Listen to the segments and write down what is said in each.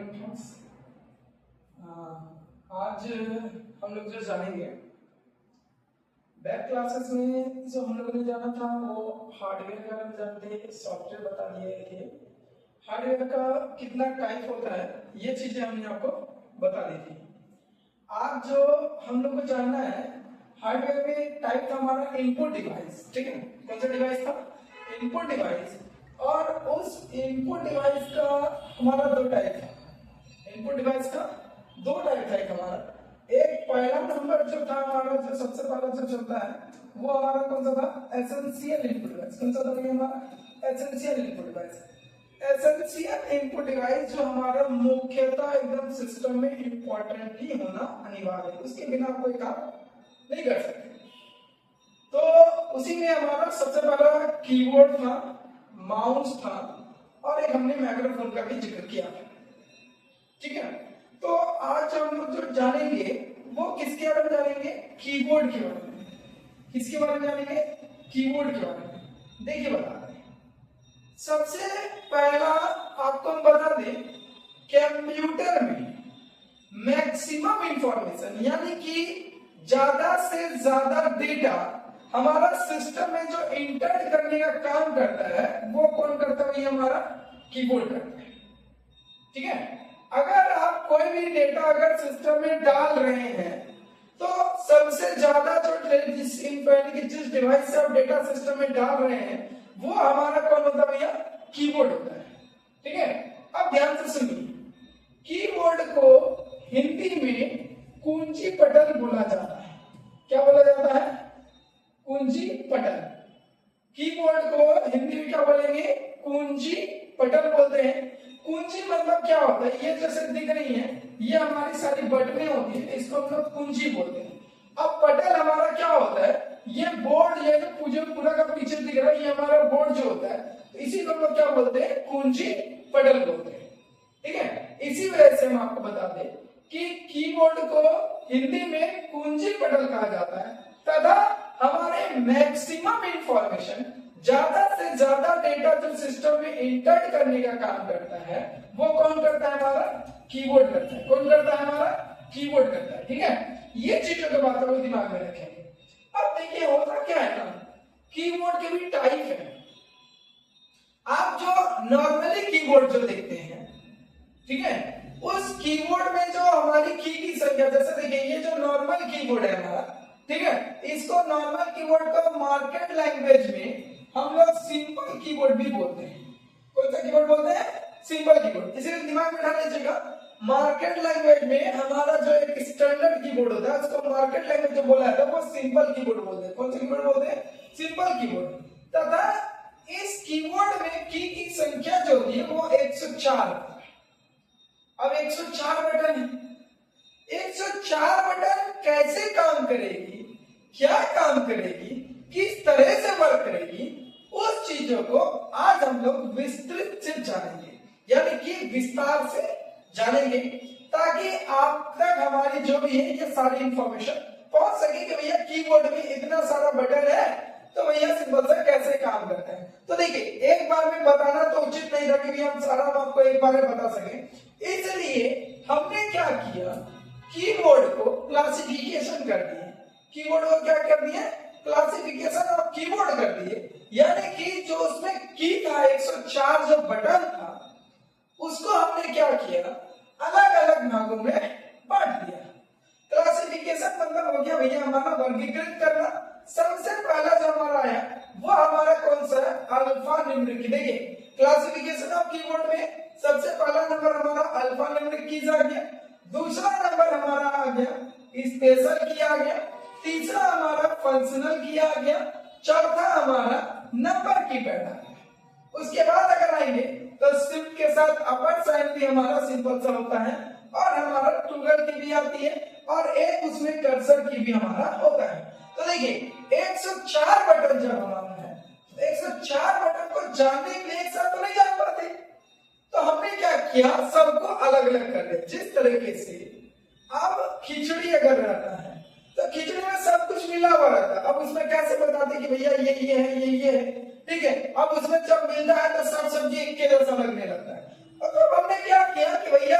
Morning friends. आज हम लोग जो जानेंगे बैक क्लासेस में जो हम लोगों ने जाना था वो हार्डवेयर के बारे में जानते, सॉफ्टवेयर बता दिए थे। हार्डवेयर का कितना टाइप होता है ये चीजें हमने आपको बता दी थी। आज जो हम लोग को जानना है हार्डवेयर में टाइप था हमारा इनपुट डिवाइस, ठीक है। कौन सा डिवाइस था? Input device. और उस इनपुट डिवाइस का हमारा दो टाइप था। इनपुट डिवाइस का दो टाइप था। एक हमारा एक पहला नंबर जो था हमारा जो सबसे पहला जो चलता है वो हमारा कौन सा था? Essential input device. कौन सा था हमारा? Essential input device. Essential input device जो हमारा मुख्यतः एकदम सिस्टम में इंपॉर्टेंट ही होना अनिवार्य है, उसके बिना कोई काम नहीं कर सकते। तो उसी में हमारा सबसे पहला कीबोर्ड था, माउस था और एक हमने माइक्रोफोन का भी जिक्र किया था, ठीक है। तो आज हम लोग जो जानेंगे वो किसके बारे में जानेंगे? कीबोर्ड के बारे में। किसके बारे में जानेंगे? कीबोर्ड के बारे में। देखिए बता रहे हैं, सबसे पहला आपको हम बता दें, कंप्यूटर में मैक्सिमम इंफॉर्मेशन यानी कि ज्यादा से ज्यादा डेटा हमारा सिस्टम में जो इंटर करने का काम करता है वो कौन करता है? ये हमारा कीबोर्ड करता है, ठीक है। अगर आप कोई भी डेटा अगर सिस्टम में डाल रहे हैं तो सबसे ज्यादा जो जिस डिवाइस से आप डेटा सिस्टम में डाल रहे हैं वो हमारा कौन होता है भैया? कीबोर्ड होता है, ठीक है। अब ध्यान से सुनिए, कीबोर्ड को हिंदी में कुंजी पटल बोला जाता है। क्या बोला जाता है? कुंजी पटल। कीबोर्ड को हिंदी में क्या बोलेंगे? कुंजी पटल बोलते हैं। कुंजी मतलब क्या होता है? ये जैसे दिख रही है ये हमारी सारी बटनें होती है, इसको हम लोग कुंजी बोलते हैं। अब पटल हमारा क्या होता है? ये बोर्ड, ये जो पूरा का पीछे दिख रहा है ये हमारा बोर्ड जो होता है, तो इसी को हम लोग क्या बोलते हैं? कुंजी पटल बोलते हैं, ठीक है। इसी वजह से हम आपको बता दें कि कीबोर्ड को हिंदी में कुंजी पटल कहा जाता है तथा हमारे मैक्सिमम इंफॉर्मेशन, ज्यादा से ज्यादा डेटा जो सिस्टम में इंटर करने का काम करता है वो कौन करता है? हमारा कीबोर्ड करता है। कौन करता है? हमारा कीबोर्ड करता है, ठीक है। ये चीजों के बातों को दिमाग में रखेंगे। अब देखिए होता क्या है ना, कीबोर्ड के भी टाइप है। आप जो नॉर्मली कीबोर्ड जो देखते हैं, ठीक है, उस कीबोर्ड में जो हमारी की संख्या, जैसे देखिए ये जो नॉर्मल कीबोर्ड है हमारा, ठीक है, इसको नॉर्मल कीबोर्ड को मार्केट लैंग्वेज में हम लोग सिंपल कीबोर्ड भी बोलते हैं। कौन सा कीबोर्ड बोलते हैं? Simple keyboard. इसीलिए दिमाग में डाल लीजिएगा, मार्केट लैंग्वेज में हमारा जो एक स्टैंडर्ड कीबोर्ड होता है उसको मार्केट लैंग्वेज जो बोला जाता है वो सिंपल कीबोर्ड बोलते हैं। कौन सा कीबोर्ड बोलते हैं? Simple keyboard. तथा इस कीबोर्ड में की संख्या जो होती है वो 104 होती है। अब 104 बटन है। 104 बटन कैसे काम करेगी, क्या काम करेगी, किस तरह से वर्क करेगी, उस चीजों को आज हम लोग विस्तृत से जानेंगे, यानी कि विस्तार से जानेंगे, ताकि आप तक हमारी जो भी है ये सारी इंफॉर्मेशन पहुंच सके कि भैया कीबोर्ड में इतना सारा बटन है तो भैया सिंपल से कैसे काम करता है। तो देखिए एक बार में बताना तो उचित नहीं था कि हम सारा आपको एक बार में बता सके, इसलिए हमने क्या किया, कीबोर्ड को क्लासिफिकेशन कर दिए। कीबोर्ड को क्या कर दिए? क्लासिफिकेशन ऑफ कीबोर्ड कर दिए, यानी कि जो उसमें की था 104 जो बटन था उसको हमने क्या किया? अलग अलग भागों में बांट दिया। क्लासिफिकेशन मतलब हो गया भैया हमारा वर्गीकृत करना। सबसे पहला जो हमारा आया वो हमारा कौन सा है? Alpha numeric. देखिए क्लासिफिकेशन ऑफ कीबोर्ड में सबसे पहला नंबर हमारा अल्फा न्यूमेरिक कीज आ गया, दूसरा नंबर हमारा आ गया स्पेशल की आ गया, तीसरा हमारा फंक्शनल की आ गया, चौथा हमारा नंबर की पैड आ गया। उसके बाद अगर आएंगे तो शिफ्ट के साथ अपर साइन भी हमारा सिंपल सा होता है और हमारा टूगल की भी आती है और एक उसमें कर्सर की भी हमारा होता है। तो देखिए 104 बटन जब हमारा है, 104 बटन को जानने के लिए एक साथ तो नहीं जान पाते, तो हमने क्या किया? सबको अलग अलग कर दिया। जिस तरीके से अब खिचड़ी अगर रहता है तो खिचड़ी में सब कुछ मिला हुआ रहता है, अब उसमें कैसे बताते कि भैया ये है ये है, ठीक है। अब उसमें जब मिलता है तो सब सब्जी एक के जैसा लगने लगता है। और तो हमने क्या किया कि भैया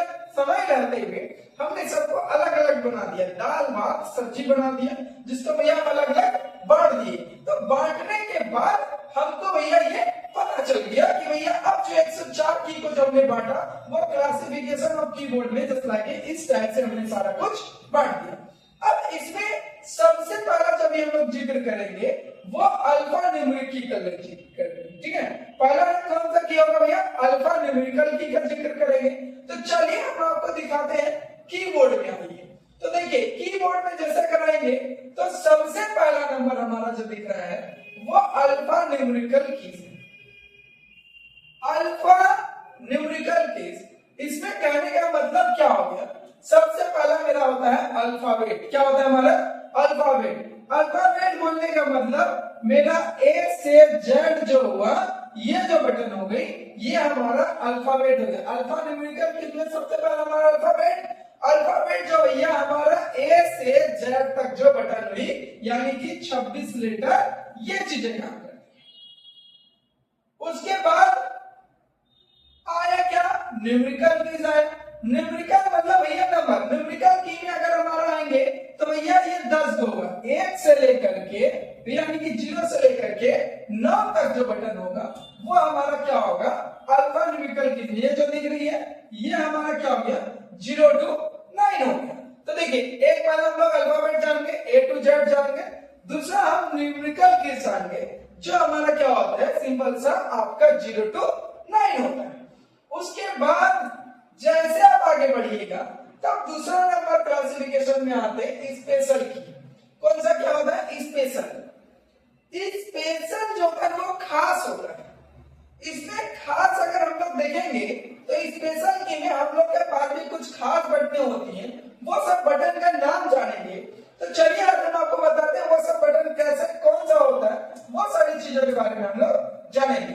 दाल भात सब्जी बना दिया, जिसको भैया हम अलग अलग बांट दिए। तो बांटने के बाद हमको भैया ये पता चल गया कि भैया अब जो 104 की को जो हमने बांटा वो क्लासिफिकेशन ऑफ कीबोर्ड में जस्ट लाइक इस टाइप से हमने सारा कुछ बांट दिया। अब इसमें सबसे पहला जब हम लोग जिक्र करेंगे वो अल्फा न्यूमेरिकल की करेंगे, ठीक है। पहला कौन सा किया होगा भैया, अल्फा न्यूमेरिकल की का जिक्र करेंगे। तो चलिए हम आपको दिखाते हैं कीबोर्ड में आइए। तो देखिए कीबोर्ड में जैसे कराएंगे तो सबसे पहला नंबर हमारा जो दिख रहा है वो अल्फा न्यूमेरिकल की, अल्फा न्यूमेरिकल कीज। इसमें कहने का मतलब क्या हो गया, सबसे पहला मेरा होता है अल्फाबेट। क्या होता है हमारा, अल्फाबेट। अल्फाबेट बोलने का मतलब मेरा ए से जेड जो हुआ, ये जो बटन हो गई ये हमारा अल्फाबेट हो गया। अल्फा न्यूमेरिकल कीज में सबसे पहला हमारा अल्फाबेट। अल्फाबेट जो भैया हमारा ए से जेड तक जो बटन हुई यानी कि 26 लेटर, ये चीजें काम करती है। उसके बाद आया क्या, न्यूमेरिकल कीज आया। न्यूमेरिकल मतलब भैया नंबर। न्यूमेरिकल की में अगर हमारा आएंगे तो भैया ये 10 होगा, 1 से लेकर के यानी कि 0 से लेकर के 9 तक जो बटन होगा वो हमारा क्या होगा, अल्फा न्यूमेरिकल की। ये जो दिख रही है ये हमारा क्या हो गया, 0 to 9 हो गया। तो देखिए एक बार हम लोग अल्फाबेट जानेंगे, ए टू जेड जानेंगे, दूसरा हम न्यूमेरिकल की जानेंगे जो हमारा क्या होता है, सिंपल सा आपका 0 to 9 होता है। उसके बाद जैसे आप आगे बढ़िएगा तब दूसरा नंबर क्लासिफिकेशन में आते हैं स्पेशल की। कौन सा क्या होता है, स्पेशल। स्पेशल जो है वो खास होता है। इसमें खास अगर हम लोग देखेंगे तो स्पेशल की में हम लोग के पास भी कुछ खास बटनें होती हैं, वो सब बटन का नाम जानेंगे। तो चलिए आज हम आपको बताते हैं वो सब बटन कैसे, कौन सा होता है, वो सारी चीजों के बारे में हम लोग जानेंगे।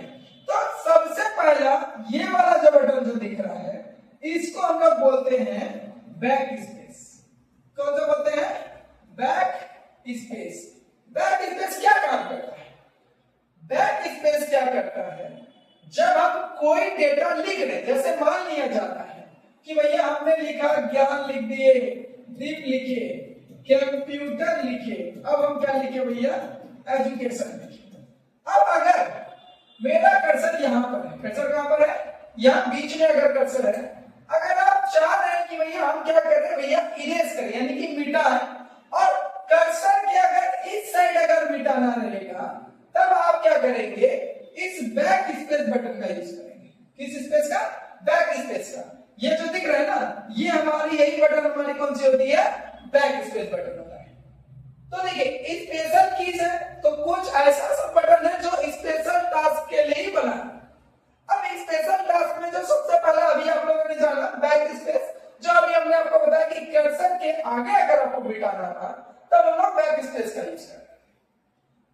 तो सबसे पहला ये वाला जो बटन जो दिख रहा है इसको हम लोग बोलते हैं बैक स्पेस। कौन सा बोलते हैं, बैक स्पेस। बैक स्पेस क्या काम करता है, बैक स्पेस क्या करता है, जब हम कोई डेटा लिख रहे, जैसे मान लिया जाता है कि भैया हमने लिखा ज्ञान लिख दिए, दीप लिखे, कंप्यूटर लिखे, अब हम क्या लिखे भैया, एजुकेशन लिखे। अब अगर मेरा कर्सर यहां पर है, कर्सर कहां पर है, यहां बीच में अगर कर्सर है, अगर आप चाह रहे हैं कि भैया हम क्या कर रहे हैं भैया, इरेज करें यानी कि मिटा है, और कर्सर के अगर इस साइड अगर मिटाना रहेगा तब आप क्या करेंगे, इस बैक स्पेस बटन का यूज करेंगे। किस स्पेस का, बैक स्पेस का। ये जो दिख रहा है ना, ये हमारी यही बटन हमारी कौन सी होती है, बैक स्पेस बटन होता है। तो देखिए स्पेशल कीज है तो कुछ ऐसा सब बटन है जो स्पेशल टास्क के लिए ही बना है। अब स्पेशल टास्क में जो सबसे पहला अभी आप लोगों ने जाना बैक स्पेस, जो अभी हमने आपको बताया कि कर्सर के आगे अगर आपको मिटाना था तब हम लोग बैक स्पेस का यूज करते हैं।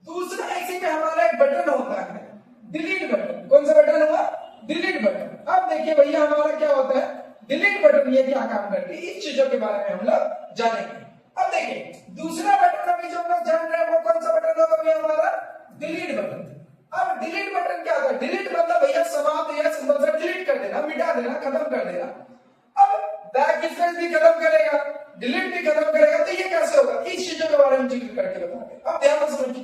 दूसरा इसी में हमारा एक बटन होता है डिलीट बटन। कौन सा बटन हुआ, डिलीट बटन। अब देखिए भैया हमारा क्या होता है डिलीट बटन, ये क्या काम करती है, इस चीजों के बारे में हम लोग जानेंगे। अब देखिए दूसरा बटन अभी जो हम लोग जान रहे हैं वो कौन सा बटन होगा भैया, हमारा डिलीट बटन। अब डिलीट बटन क्या होता है, डिलीट मतलब भैया समाप्त या सिंपल सा डिलीट कर देना, मिटा देना, खत्म कर देना। अब बैक स्पेस भी खत्म करेगा, डिलीट भी खत्म करेगा, तो ये कैसे होगा, इस चीजों के बारे में जिक्र करके बताएंगे। अब ध्यान से समझिए,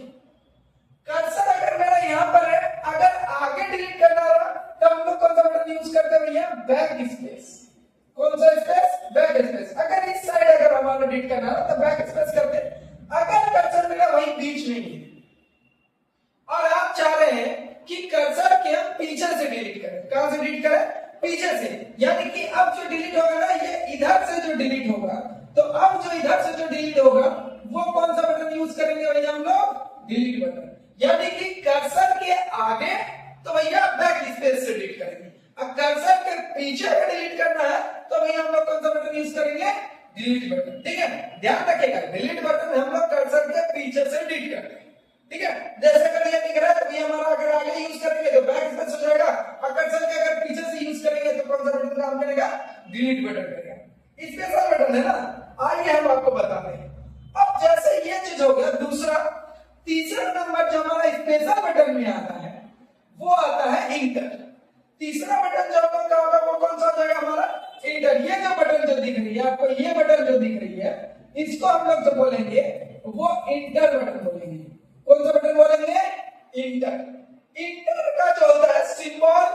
कर्सर अगर मेरा यहाँ पर है, अगर आगे डिलीट करना रहा तब हम लोग कौन सा बटन यूज करते हैं भैया, बैक स्पेस। कौन सा स्पेस, बैक स्पेस। अगर इस साइड अगर हमारा डिलीट करना रहा तो बैक स्पेस करते हैं। अगर कर्सर मेरा वही बीच में ही और आप चाह रहे हैं कि कर्सर के हम पीछे से डिलीट करें, कहां से डिलीट करें, पीछे से, यानी कि अब जो डिलीट होगा ना ये इधर से जो डिलीट होगा, तो अब जो इधर से जो डिलीट होगा वो कौन सा बटन यूज करेंगे भैया, हम लोग डिलीट बटन। यानी कि कर्सर के आगे तो भैया बैक स्पेस से डिलीट करेंगे, अब कर्सर के पीछे अगर डिलीट करना है तो भैया हम लोग कौन सा बटन यूज करेंगे, डिलीट बटन। ठीक है, ध्यान रखिएगा डिलीट बटन हम लोग कर्सर के पीछे से डिलीट करते हैं। ठीक है, जैसे कर ये दिख रहा है तो ये हमारा अगर आगे यूज करेंगे तो बैक स्पेस हो जाएगा, और कर्सर के अगर पीछे से यूज करेंगे तो कौन सा बटन काम करेगा, डिलीट बटन करेगा। स्पेशल बटन है ना, आइए हम आपको बताते हैं। अब जैसे ये चीज हो गया, दूसरा तीसरा नंबर जो हमारा स्पेशल बटन में आता है वो आता है इंटर। तीसरा बटन जो हम लोग का होगा वो कौन सा हो जाएगा हमारा, इंटर। ये जो बटन जो दिख रही है आपको, ये बटन जो दिख रही है इसको हम लोग जो बोलेंगे वो इंटर बटन बोलेंगे। कौन सा बटन बोलेंगे? इंटर। इंटर का जो होता है सिंबल,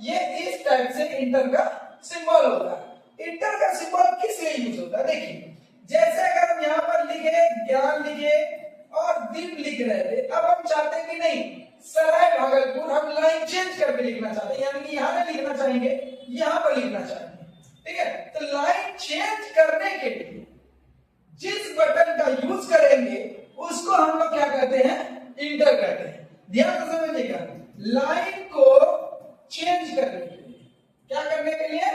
ये इस टाइप से इंटर का सिंबल होता है। इंटर का सिंबल किस लिए यूज होता है? देखिए, जैसे अगर हम यहाँ पर लिखे ज्ञान लिखे और दीप लिख रहे थे, अब हम चाहते हैं कि नहीं सराय भागलपुर, हम लाइन चेंज करके लिखना चाहते हैं, यानी कि यहाँ नहीं लिखना चाहेंगे, यहाँ पर लिखना चाहेंगे। ठीक है, तो लाइन चेंज करने के लिए जिस बटन का यूज करेंगे उसको हम लोग क्या कहते हैं? इंटर कहते हैं। ध्यान से समझिएगा, लाइन को चेंज करने के लिए, क्या करने के लिए?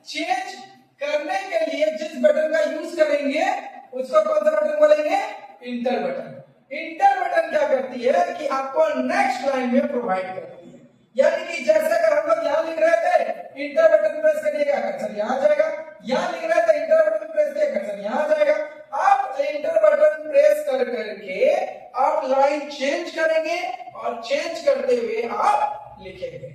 चेंज करने के लिए जिस बटन का यूज करेंगे उसको कौन सा बटन बोलेंगे? Inter button. इंटर बटन क्या करती है कि आपको नेक्स्ट लाइन में प्रोवाइड करती है। यानी कि जैसे अगर हम लोग यहाँ लिख रहे थे, इंटर बटन प्रेस करिएगा, कर्सर यहाँ आ जाएगा। यहाँ लिख रहे थे, इंटर बटन प्रेस किया, कर्सर यहाँ आ जाएगा। आप इंटर बटन प्रेस कर करके आप लाइन चेंज करेंगे और चेंज करते हुए आप लिखेंगे।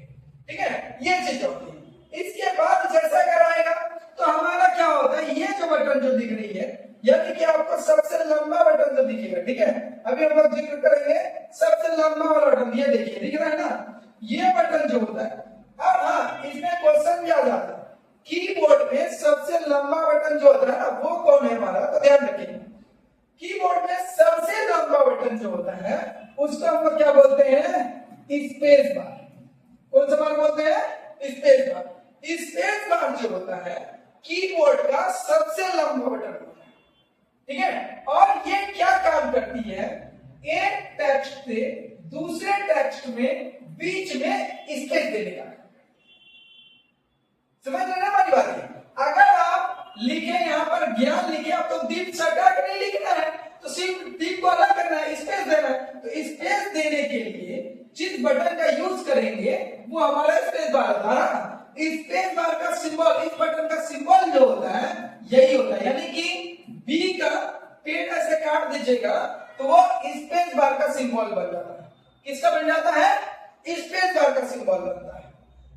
ठीक है, ये चीज होती है। इसके बाद जैसा अगर आएगा तो हमारा क्या होता है? ये जो बटन जो दिख रही है, यानी कि आपको सबसे लंबा बटन जो दिखेगा, ठीक है, अभी हम लोग जिक्र करेंगे सबसे लंबा वाला बटन, ये देखिए दिख रहा है ना, ये बटन जो होता है। अब हाँ, इसमें क्वेश्चन भी आ जाता है, कीबोर्ड में सबसे लंबा बटन जो होता है ना वो कौन है हमारा? तो ध्यान रखिए, कीबोर्ड में सबसे लंबा बटन जो होता है उसको हम लोग क्या बोलते हैं? Space bar. कौन सा बार बोलते हैं? Space bar. स्पेस बार जो होता है कीबोर्ड का सबसे लंबा बटन होता है। ठीक है, और ये क्या काम करती है? एक टेक्स्ट से दूसरे टेक्स्ट में बीच में स्पेस देने का। समझ रहे ना हमारी बात? अगर आप लिखे यहाँ पर ज्ञान लिखे, आप तो दीप सटा के नहीं लिखना है, तो सिर्फ दीप को अलग करना है, स्पेस देना है। तो स्पेस देने के लिए जिस बटन का यूज करेंगे वो हमारा स्पेस बार होता है। स्पेस बार का सिंबल, इस बटन का सिंबल जो होता है यही होता है। यानी कि बी का पेड़ ऐसे काट दीजिएगा तो वो स्पेस बार का सिंबल बन जाता है। किसका बन जाता है? स्पेस बार का सिंबल बनता है।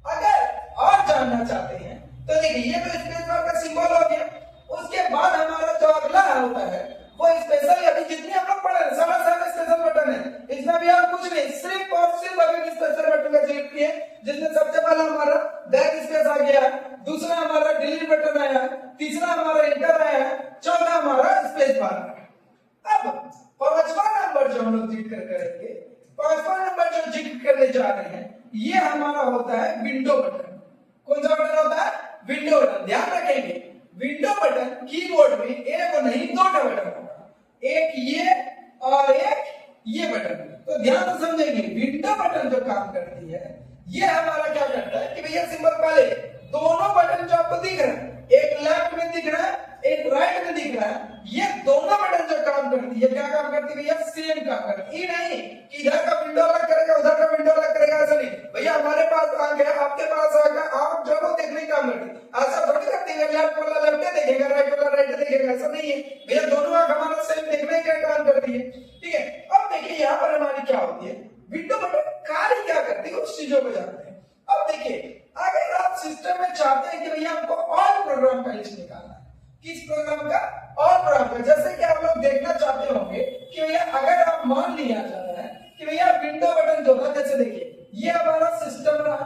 अगर और जानना चाहते हैं तो देखिए, ये तो स्पेस बार का सिंबल हो गया। उसके बाद हमारा जो अगला होता है वो स्पेशल, अभी जितनी हम लोग पढ़े सारा स्पेशल बटन है, इसमें भी और कुछ नहीं, सिर्फ और सिर्फ अभी स्पेशल बटन का जिक्र किया, जिसमें सबसे पहला हमारा बैक स्पेस आ गया है, दूसरा हमारा डिलीट बटन आया है, तीसरा हमारा इंटर आया है, चौथा हमारा स्पेस बार है। अब पांचवा नंबर जो हम लोग जिक्र करेंगे, पांचवा नंबर जो जिक्र करने जा रहे हैं, ये हमारा होता है विंडो बटन। कौन सा बटन होता है? Window button. ध्यान रखेंगे, विंडो बटन कीबोर्ड में एक नहीं दो बटन होगा, एक ये और एक ये बटन। तो ध्यान से समझेंगे, विंडो बटन जो काम करती है ये हमारा क्या करता है कि भैया सिंबल पहले दोनों बटन जो आपको दिख रहा है, एक लेफ्ट में दिख रहा है एक राइट में दिख रहा है, ये दोनों बटन जो काम करती है, क्या काम करती है भैया? सेम काम करती है। ये नहीं कि इधर का विंडो अलग करेगा उधर का विंडो अलग करेगा, ऐसा नहीं भैया। हमारे पास आ गया, आपके पास आ गया, आप दोनों देखने का काम करती है। ऐसा थोड़ी करती है लेफ्ट वाला लेफ्ट देखेगा, राइट वाला राइट देखेगा, ऐसा नहीं है भैया। दोनों आंख हमारा सेम देखने का काम करती है। ठीक है, अब देखिए यहाँ पर हमारी क्या होती है, विंडो बटन कार्य क्या करती है उस चीजों को जानते हैं। अब देखिए, अगर आप सिस्टम में चाहते हैं कि भैया हमको ऑल प्रोग्राम का लिस्ट निकालना है, किस प्रोग्राम का? ऑल प्रोग्राम का। जैसे कि आप लोग देखना चाहते होंगे कि भैया अगर आप मान लिया जा रहा है कि भैया विंडो बटन जो था, जैसे देखिए ये हमारा सिस्टम रहा,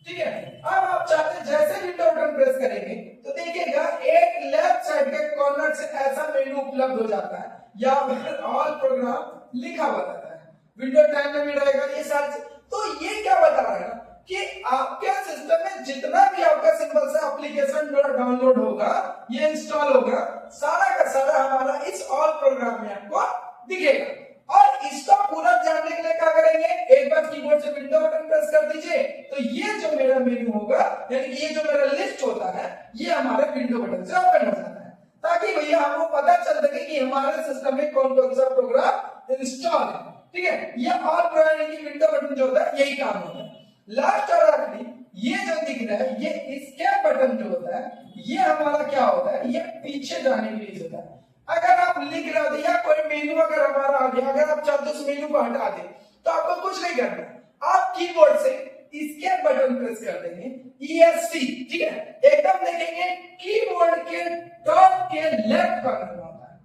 ठीक है। अब आप चाहते हैं जैसे विंडो बटन प्रेस करेंगे तो देखिएगा एक लेफ्ट साइड के कॉर्नर से ऐसा मेनू उपलब्ध हो जाता है, या ऑल प्रोग्राम लिखा हुआ रहता है, विंडो टाइम में भी रहेगा ये सारे। तो ये क्या बता रहा है कि आपके सिस्टम में जितना भी आपका सिंपल सा एप्लीकेशन डाउनलोड होगा, ये इंस्टॉल होगा, सारा का सारा हमारा इस ऑल प्रोग्राम में आपको दिखेगा। और इसका पूरा जानने के लिए क्या करेंगे, एक बार कीबोर्ड से विंडो बटन प्रेस कर दीजिए तो ये जो मेरा मेन्यू होगा, यानी कि ये जो मेरा लिस्ट होता है, ये हमारे विंडो बटन से ओपन हो जाता है, ताकि भैया हमको पता चल सके कि हमारे सिस्टम में कौन कौन सा प्रोग्राम इंस्टॉल है। ठीक है, ये ऑल प्रोग्राम की विंडो बटन जो होता है यही काम होता है। लास्ट और आखिरी ये जो दिख रहा है, ये एस्केप बटन जो होता है, ये हमारा क्या होता है, ये पीछे जाने के लिए होता है। अगर आप लिख रहे हो या कोई मेनू अगर हमारा आ गया, अगर आप चाहते उस मेनू को हटा दे तो आपको कुछ नहीं करना है, आप कीबोर्ड से एस्केप बटन प्रेस कर देंगे, ESC। ठीक है, एकदम देखेंगे कीबोर्ड के टॉप के लेफ्ट कॉर्नर में होता है।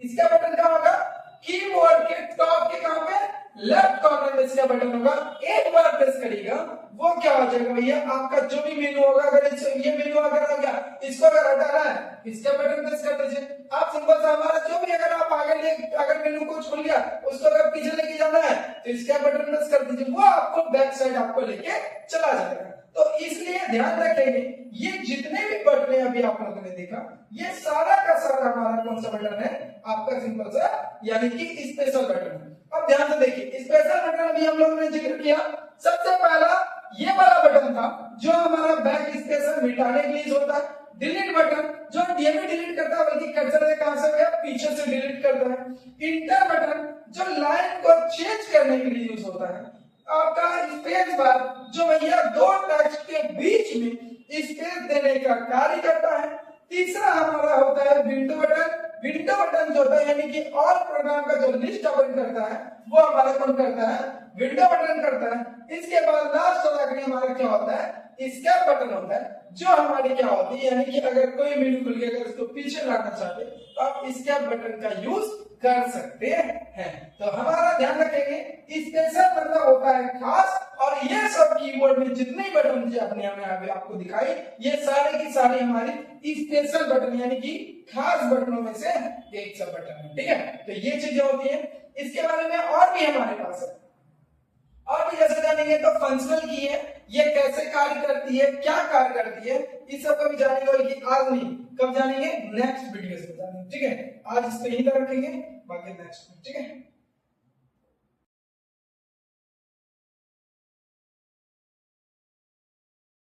इसका बटन कहाँ होगा, कीबोर्ड के टॉप के कहां पे, लेफ्ट कॉर्नर में इसका बटन होगा। एक बार प्रेस करिएगा वो क्या हो जाएगा भैया, आपका जो भी मेनू होगा, अगर ये मेनू अगर आ गया, इसको अगर हटाना है इसका बटन प्रेस कर दीजिए। आप सिंपल सा हमारा जो भी अगर आप आगे ले, अगर मेनू को छोड़ लिया उसको अगर पीछे लेके जाना है तो इसका बटन प्रेस कर दीजिए, वो आपको बैक साइड आपको लेके चला जाएगा। तो इसलिए ध्यान रखेंगे ये जितने भी बटन अभी आप लोगों ने देखा, ये सारा का सारा हमारा कौन सा बटन है, आपका सिंपल सा यानी कि स्पेशल बटन है। अब ध्यान से देखिए, स्पेशल बटन अभी हम लोगों ने जिक्र किया, सबसे पहला ये वाला बटन था जो हमारा बैक स्पेस मिटाने के लिए होता है। डिलीट बटन जो ये भी डिलीट करता है, बल्कि कर्सर से कहां से गया, पीछे से डिलीट करता है। इंटर बटन जो लाइन को चेंज करने के लिए यूज होता है। आपका स्पेस बार जो भैया दो टेक्स्ट के बीच में स्पेस देने का कार्य करता है। तीसरा हमारा होता है विंडो बटन। विंडो बटन जो होता है यानी कि ऑल प्रोग्राम का जो लिस्ट ओपन करता है वो हमारा कौन करता है, विंडो बटन करता है। इसके बाद लास्ट और आखिरी हमारा क्या होता है, एस्केप बटन होता है, जो हमारी क्या होती है यानी कि अगर कोई मेनू खुल गया अगर इसको पीछे लाना चाहते तो आप एस्केप बटन का यूज कर सकते हैं। तो हमारा ध्यान रखेंगे स्पेशल मतलब होता है खास, और ये सब कीबोर्ड में जितने बटन जो अपने हमें आपको दिखाई ये सारे की सारी हमारी स्पेशल बटन यानी कि खास बटनों में से एक सब बटन है। ठीक है, तो ये चीजें होती है। इसके बारे में और भी हमारे पास है, और भी जैसे जानेंगे तो फंक्शनल की है, ये कैसे कार्य करती है, क्या कार्य करती है, इस सब को भी जानेंगे, बल्कि आज नहीं कब जानेंगे, नेक्स्ट वीडियो में जानेंगे। ठीक है, आज इसको यहीं तक रखेंगे, बाकी नेक्स्ट। ठीक है।